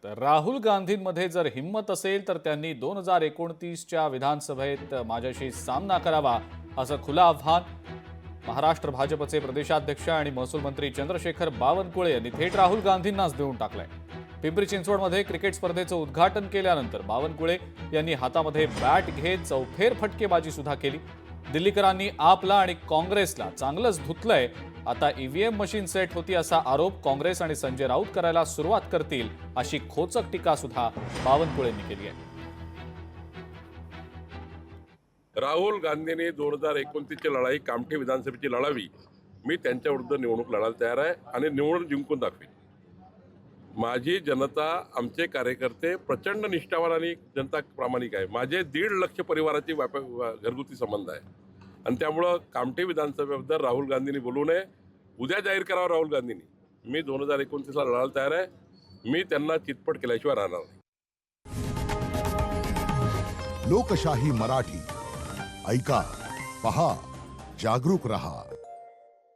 तर राहुल गांधींमध्ये जर हिंमत असेल तर त्यांनी 2029च्या विधानसभेत माझ्याशी सामना करावा असं खुलं आव्हान महाराष्ट्र भाजपचे प्रदेशाध्यक्ष आणि महसूल मंत्री चंद्रशेखर बावनकुळे यांनी थेट राहुल गांधींनाच देऊन टाकलंय। पिंपरी चिंचवडमध्ये क्रिकेट स्पर्धेचं उद्घाटन केल्यानंतर बावनकुळे यांनी हातामध्ये बॅट घेत चौफेर फटकेबाजी सुद्धा केली। दिल्लीकरांनी आपला आणि काँग्रेसला चांगलंच धुतलंय। आता ईव्हीएम मशीन सेट होती असा आरोप काँग्रेस आणि संजय राऊत करायला सुरुवात करतील अशी खोचक टीका सुद्धा बावनकुळेंनी केली आहे। राहुल गांधींनी 2029ची लढाई कामठी विधानसभेची लढावी। मी त्यांच्या विरुद्ध निवडणूक लढायला तयार आहे आणि निवडणूक जिंकून दाखवेन। माझी जनता, आमचे कार्यकर्ते प्रचंड निष्ठावान आणि जनता प्रामाणिक आहे। माझे 1.5 लक्ष परिवाराची घरगुती संबंध आहे आणि त्यामुळे कामठी विधानसभेबद्दल राहुल गांधींनी बोलू नये। उद्या जाहीर करावं राहुल गांधींनी। मी 2029ला लढायला तयार आहे। मी त्यांना चितपट केल्याशिवाय राहणार नाही। लोकशाही मराठी ऐका, पहा, जागरूक रहा।